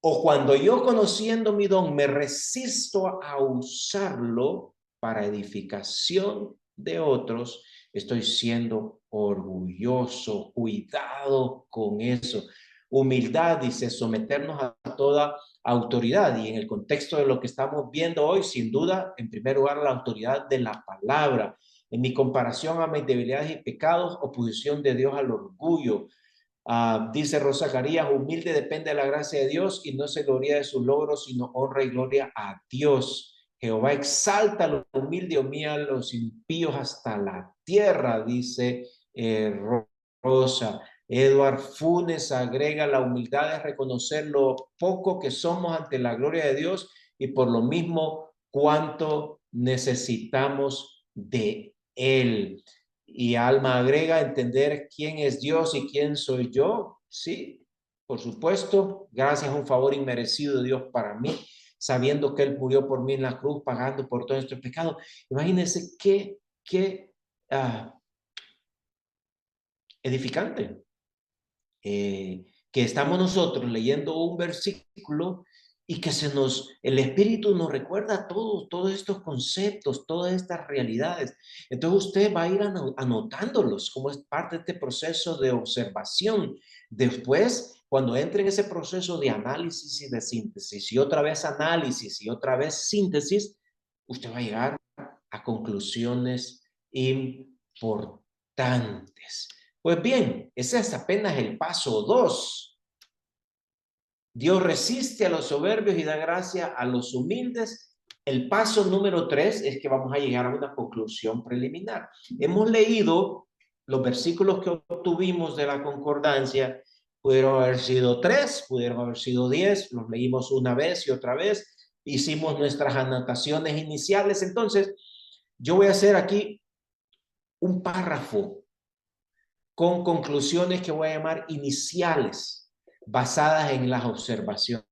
o cuando yo, conociendo mi don, me resisto a usarlo para edificación de otros, estoy siendo orgulloso. Cuidado con eso. Humildad, dice, someternos a toda autoridad. Y en el contexto de lo que estamos viendo hoy, sin duda, en primer lugar, la autoridad de la palabra. En mi comparación a mis debilidades y pecados, oposición de Dios al orgullo. Dice Rosa Carías: humilde depende de la gracia de Dios y no se gloria de sus logros, sino honra y gloria a Dios. Jehová exalta a los humildes y humilla a los impíos hasta la tierra, dice Rosa. Edward Funes agrega: la humildad es reconocer lo poco que somos ante la gloria de Dios y por lo mismo cuánto necesitamos de Él. Y Alma agrega: entender quién es Dios y quién soy yo. Sí, por supuesto, gracias a un favor inmerecido de Dios para mí, sabiendo que Él murió por mí en la cruz, pagando por todos nuestros pecados. Imagínense qué edificante. Que estamos nosotros leyendo un versículo y que el Espíritu nos recuerda todos estos conceptos, todas estas realidades. Entonces usted va a ir anotándolos como es parte de este proceso de observación. Después, cuando entre en ese proceso de análisis y de síntesis, y otra vez análisis y otra vez síntesis, usted va a llegar a conclusiones importantes. Pues bien, ese es apenas el paso 2. Dios resiste a los soberbios y da gracia a los humildes. El paso número 3 es que vamos a llegar a una conclusión preliminar. Hemos leído los versículos que obtuvimos de la concordancia. Pudieron haber sido 3, pudieron haber sido 10. Los leímos una vez y otra vez. Hicimos nuestras anotaciones iniciales. Entonces, yo voy a hacer aquí un párrafo con conclusiones que voy a llamar iniciales, basadas en las observaciones.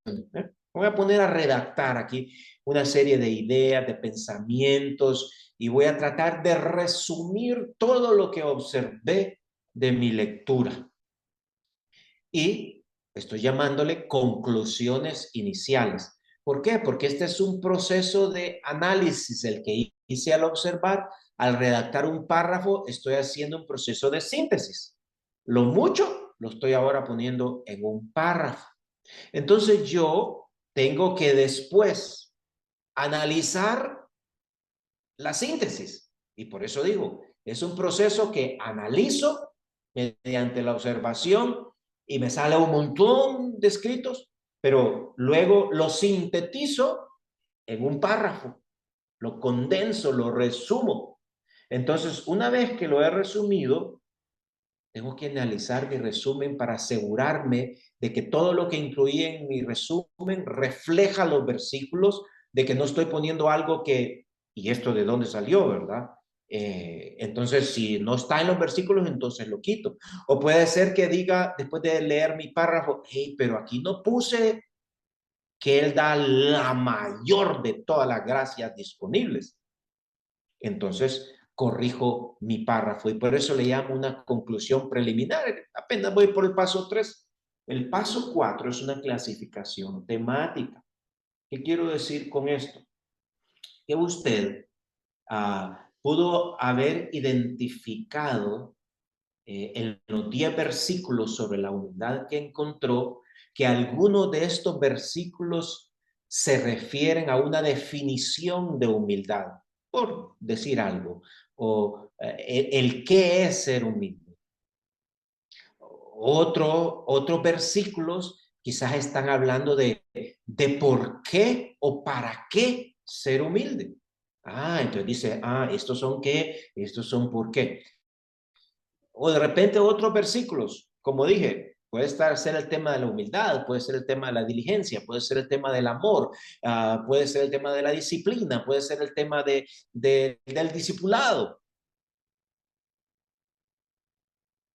Voy a poner a redactar aquí una serie de ideas, de pensamientos, y voy a tratar de resumir todo lo que observé de mi lectura. Y estoy llamándole conclusiones iniciales. ¿Por qué? Porque este es un proceso de análisis el que hice al observar. Al redactar un párrafo, estoy haciendo un proceso de síntesis. Lo mucho lo estoy ahora poniendo en un párrafo. Entonces yo tengo que después analizar la síntesis. Y por eso digo, es un proceso que analizo mediante la observación y me sale un montón de escritos. pero luego lo sintetizo en un párrafo, lo condenso, lo resumo. Entonces, una vez que lo he resumido, tengo que analizar mi resumen para asegurarme de que todo lo que incluí en mi resumen refleja los versículos, de que no estoy poniendo algo que, ¿y esto de dónde salió, verdad? Entonces, si no está en los versículos, entonces lo quito. O puede ser que diga, después de leer mi párrafo, hey, pero aquí no puse que Él da la mayor de todas las gracias disponibles. Entonces, corrijo mi párrafo y por eso le llamo una conclusión preliminar. Apenas voy por el paso 3. El paso 4 es una clasificación temática. ¿Qué quiero decir con esto? Que usted pudo haber identificado en los 10 versículos sobre la humildad que encontró, que algunos de estos versículos se refieren a una definición de humildad, por decir algo, o el qué es ser humilde. Otros versículos quizás están hablando de por qué o para qué ser humilde. Entonces dice, estos son qué, estos son por qué. O de repente otros versículos, como dije, puede ser el tema de la humildad, puede ser el tema de la diligencia, puede ser el tema del amor, puede ser el tema de la disciplina, puede ser el tema del discipulado.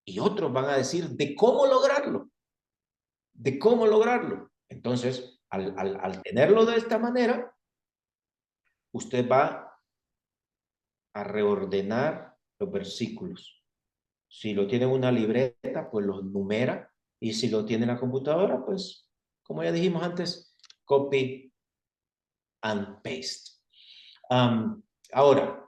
Y otros van a decir de cómo lograrlo, de cómo lograrlo. Entonces, al tenerlo de esta manera, usted va a reordenar los versículos. Si lo tiene en una libreta, pues los numera. Y si lo tiene en la computadora, pues, como ya dijimos antes, copy and paste. Ahora,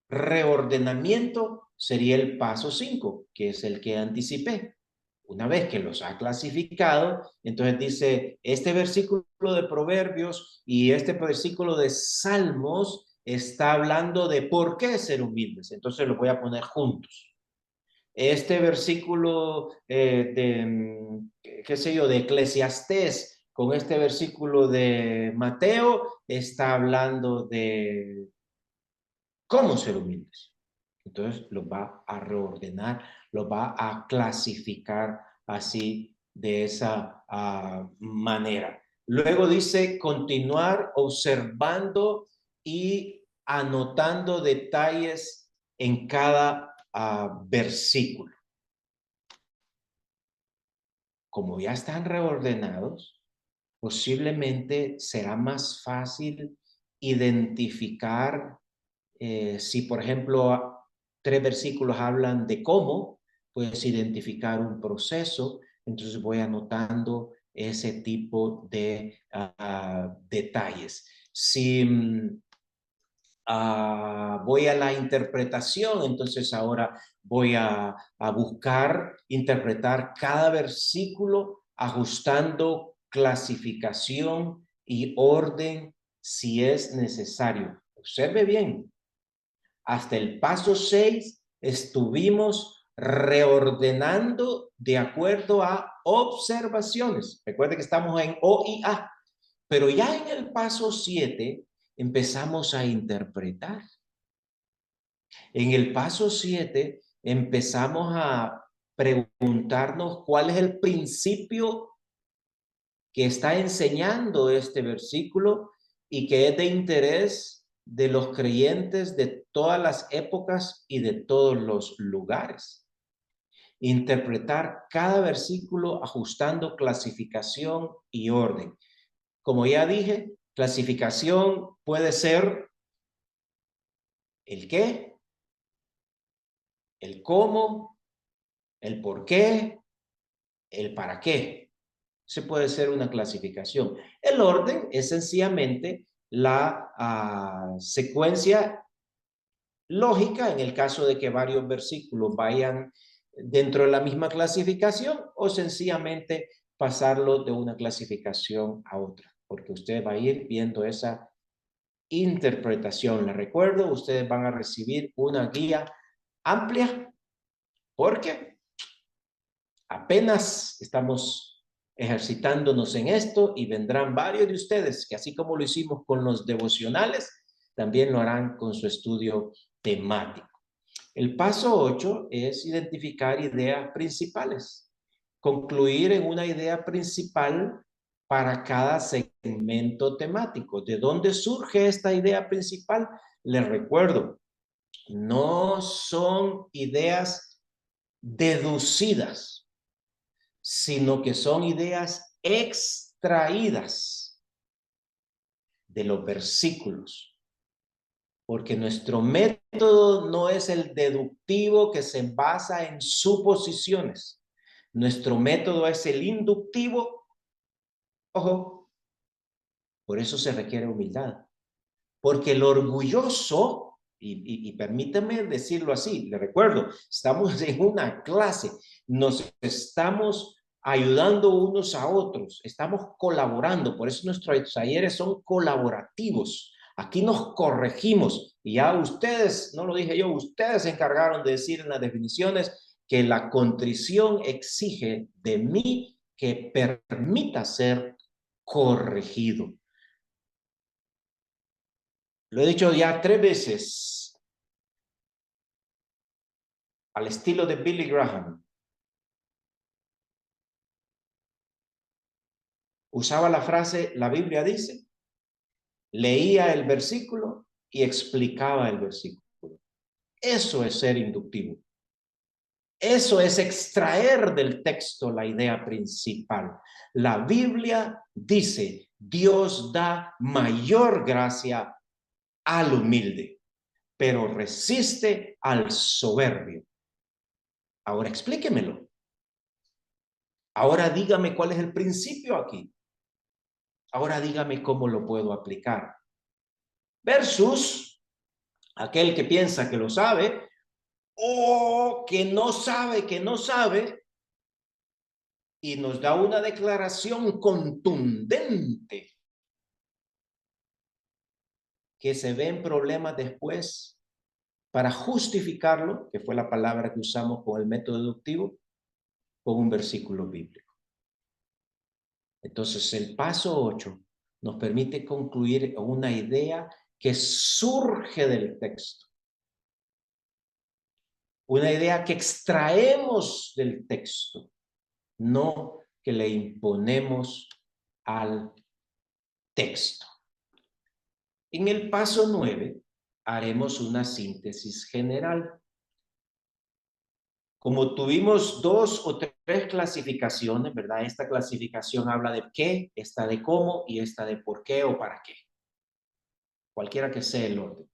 reordenamiento sería el paso 5, que es el que anticipé. Una vez que los ha clasificado, entonces dice, este versículo de Proverbios y este versículo de Salmos está hablando de por qué ser humildes. Entonces los voy a poner juntos. Este versículo qué sé yo, de Eclesiastés con este versículo de Mateo está hablando de cómo ser humildes. Entonces los va a reordenar, los va a clasificar así de esa manera. Luego dice continuar observando y anotando detalles en cada versículo. Como ya están reordenados, posiblemente será más fácil identificar si, por ejemplo, 3 versículos hablan de cómo, puedes identificar un proceso, entonces voy anotando ese tipo de detalles. Si voy a la interpretación, entonces ahora voy a buscar interpretar cada versículo ajustando clasificación y orden si es necesario. Observe bien, hasta el paso 6 estuvimos reordenando de acuerdo a observaciones. Recuerde que estamos en O y A, pero ya en el paso 7 empezamos a interpretar. En el paso 7 empezamos a preguntarnos cuál es el principio que está enseñando este versículo y que es de interés de los creyentes de todas las épocas y de todos los lugares. Interpretar cada versículo ajustando clasificación y orden. Como ya dije, clasificación puede ser el qué, el cómo, el por qué, el para qué. Se puede ser una clasificación. El orden es sencillamente la secuencia lógica en el caso de que varios versículos vayan dentro de la misma clasificación o sencillamente pasarlo de una clasificación a otra, porque usted va a ir viendo esa interpretación. Les recuerdo, ustedes van a recibir una guía amplia porque apenas estamos ejercitándonos en esto, y vendrán varios de ustedes que, así como lo hicimos con los devocionales, también lo harán con su estudio temático. El paso 8 es identificar ideas principales. Concluir en una idea principal para cada segmento temático. ¿De dónde surge esta idea principal? Les recuerdo, no son ideas deducidas, sino que son ideas extraídas de los versículos. Porque nuestro método no es el deductivo que se basa en suposiciones. Nuestro método es el inductivo. Ojo, por eso se requiere humildad. Porque el orgulloso, y permítame decirlo así, le recuerdo, estamos en una clase, nos estamos ayudando unos a otros, estamos colaborando, por eso nuestros talleres son colaborativos. Aquí nos corregimos, y ya ustedes, no lo dije yo, ustedes se encargaron de decir en las definiciones que la contrición exige de mí que permita ser corregido. Lo he dicho ya 3 veces, al estilo de Billy Graham. Usaba la frase, la Biblia dice, leía el versículo y explicaba el versículo. Eso es ser inductivo. Eso es extraer del texto la idea principal. La Biblia dice, Dios da mayor gracia al humilde, pero resiste al soberbio. Ahora explíquemelo. Ahora dígame cuál es el principio aquí. Ahora dígame cómo lo puedo aplicar. Versus aquel que piensa que lo sabe o que no sabe y nos da una declaración contundente que se ven problemas después para justificarlo, que fue la palabra que usamos con el método deductivo, con un versículo bíblico. Entonces, el paso 8 nos permite concluir una idea que surge del texto. Una idea que extraemos del texto, no que le imponemos al texto. En el paso 9 haremos una síntesis general. Como tuvimos 2 o 3 clasificaciones, ¿verdad? Esta clasificación habla de qué, esta de cómo y esta de por qué o para qué. Cualquiera que sea el orden.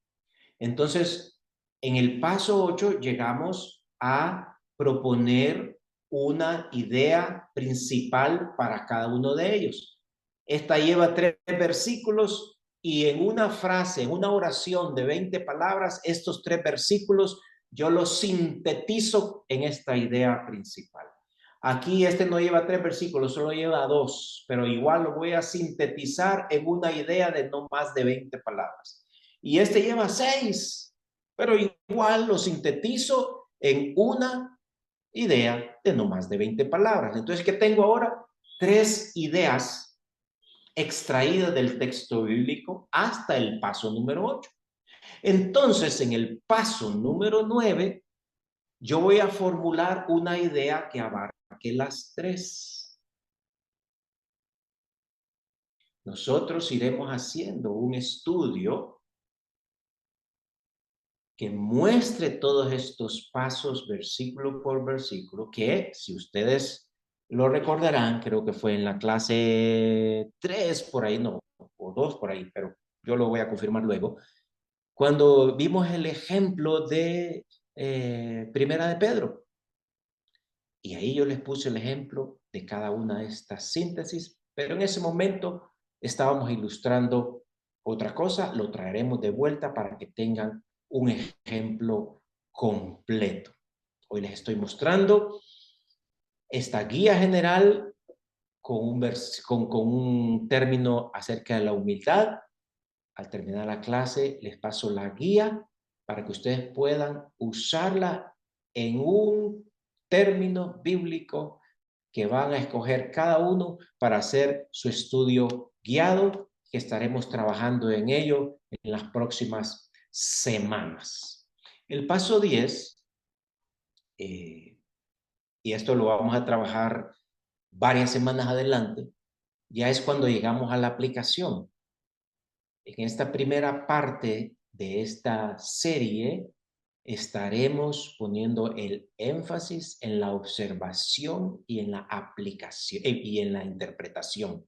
Entonces, en el paso 8 llegamos a proponer una idea principal para cada uno de ellos. Esta lleva 3 versículos y en una frase, en una oración de 20 palabras, estos 3 versículos yo los sintetizo en esta idea principal. Aquí este no lleva 3 versículos, solo lleva 2, pero igual lo voy a sintetizar en una idea de no más de 20 palabras. Y este lleva 6, pero igual lo sintetizo en una idea de no más de 20 palabras. Entonces, ¿qué tengo ahora? 3 ideas extraídas del texto bíblico hasta el paso número 8. Entonces, en el paso número 9, yo voy a formular una idea que abarque las 3. Nosotros iremos haciendo un estudio que muestre todos estos pasos versículo por versículo, que si ustedes lo recordarán, creo que fue en la clase 3 por ahí, no, o 2 por ahí, pero yo lo voy a confirmar luego, cuando vimos el ejemplo de Primera de Pedro. Y ahí yo les puse el ejemplo de cada una de estas síntesis, pero en ese momento estábamos ilustrando otra cosa, lo traeremos de vuelta para que tengan un ejemplo completo. Hoy les estoy mostrando esta guía general con un término acerca de la humildad. Al terminar la clase les paso la guía para que ustedes puedan usarla en un término bíblico que van a escoger cada uno para hacer su estudio guiado, que estaremos trabajando en ello en las próximas semanas. El paso 10, y esto lo vamos a trabajar varias semanas adelante, ya es cuando llegamos a la aplicación. En esta primera parte de esta serie estaremos poniendo el énfasis en la observación y en la aplicación y en la interpretación.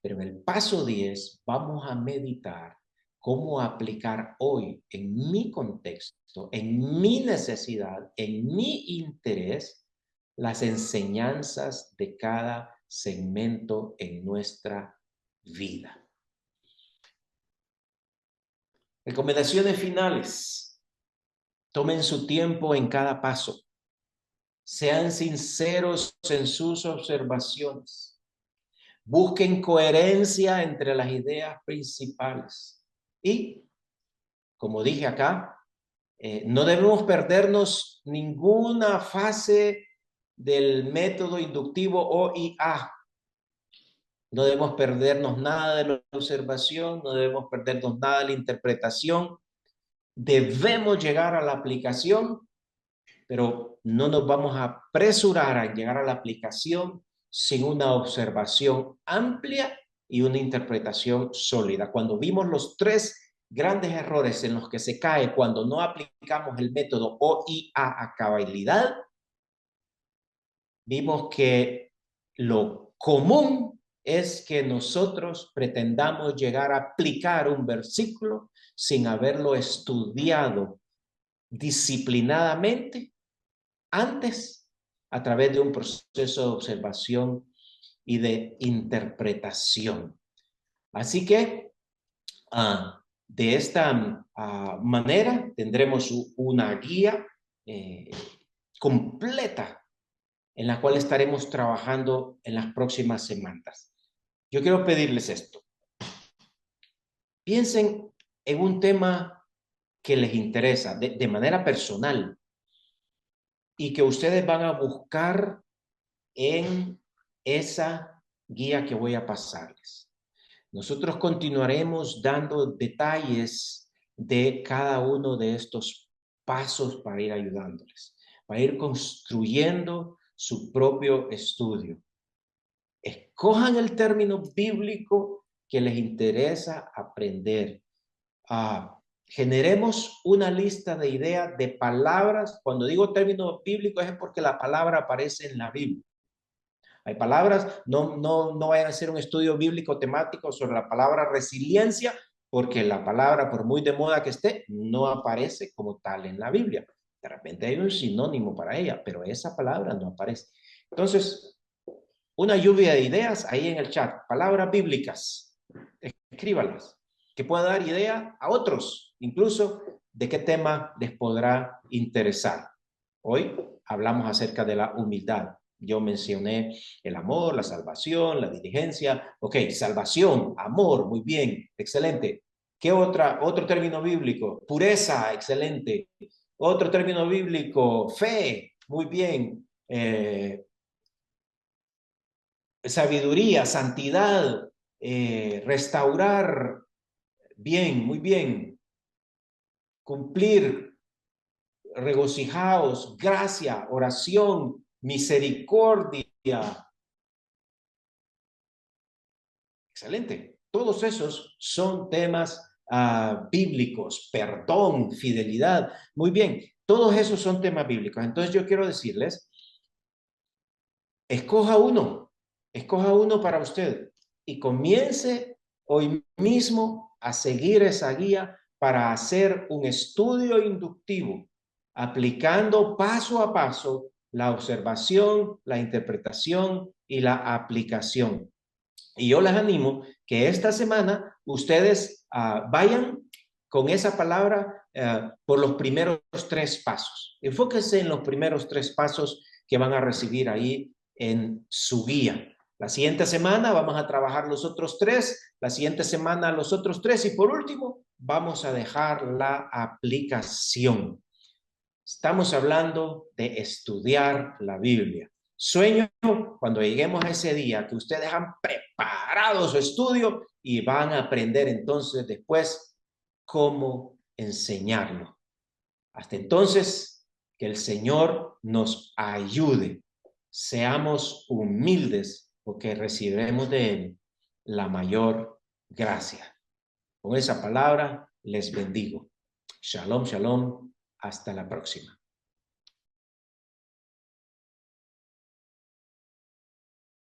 Pero en el paso 10 vamos a meditar cómo aplicar hoy en mi contexto, en mi necesidad, en mi interés, las enseñanzas de cada segmento en nuestra vida. Recomendaciones finales. Tomen su tiempo en cada paso. Sean sinceros en sus observaciones. Busquen coherencia entre las ideas principales. Y, como dije acá, no debemos perdernos ninguna fase del método inductivo OIA. No debemos perdernos nada de la observación, no debemos perdernos nada de la interpretación. Debemos llegar a la aplicación, pero no nos vamos a apresurar a llegar a la aplicación sin una observación amplia y una interpretación sólida. Cuando vimos los tres grandes errores en los que se cae cuando no aplicamos el método OIA a cabalidad, vimos que lo común es que nosotros pretendamos llegar a aplicar un versículo sin haberlo estudiado disciplinadamente antes a través de un proceso de observación y de interpretación. Así que de esta manera tendremos una guía completa en la cual estaremos trabajando en las próximas semanas. Yo quiero pedirles esto. Piensen en un tema que les interesa de manera personal y que ustedes van a buscar en esa guía que voy a pasarles. Nosotros continuaremos dando detalles de cada uno de estos pasos para ir ayudándoles, para ir construyendo su propio estudio. Escojan el término bíblico que les interesa aprender. Generemos una lista de ideas, de palabras. Cuando digo término bíblico es porque la palabra aparece en la Biblia. Hay palabras, no vayan a hacer un estudio bíblico temático sobre la palabra resiliencia, porque la palabra, por muy de moda que esté, no aparece como tal en la Biblia. De repente hay un sinónimo para ella, pero esa palabra no aparece. Entonces, una lluvia de ideas ahí en el chat, palabras bíblicas, escríbalas, que pueda dar idea a otros, incluso de qué tema les podrá interesar. Hoy hablamos acerca de la humildad. Yo mencioné el amor, la salvación, la diligencia. Ok, salvación, amor, muy bien, excelente. ¿Qué otro término bíblico? Pureza, excelente. Otro término bíblico, fe, muy bien. Sabiduría, santidad, restaurar, bien, muy bien. Cumplir, regocijaos, gracia, oración, misericordia. Excelente. Todos esos son temas bíblicos, perdón, fidelidad. Muy bien, todos esos son temas bíblicos. Entonces yo quiero decirles, escoja uno para usted y comience hoy mismo a seguir esa guía para hacer un estudio inductivo, aplicando paso a paso la observación, la interpretación y la aplicación. Y yo les animo que esta semana ustedes vayan con esa palabra por los primeros 3 pasos. Enfóquense en los primeros 3 pasos que van a recibir ahí en su guía. La siguiente semana vamos a trabajar los otros 3, la siguiente semana los otros 3 y por último vamos a dejar la aplicación. Estamos hablando de estudiar la Biblia. Sueño cuando lleguemos a ese día que ustedes han preparado su estudio y van a aprender entonces después cómo enseñarlo. Hasta entonces, que el Señor nos ayude. Seamos humildes porque recibiremos de Él la mayor gracia. Con esa palabra les bendigo. Shalom, shalom. Hasta la próxima.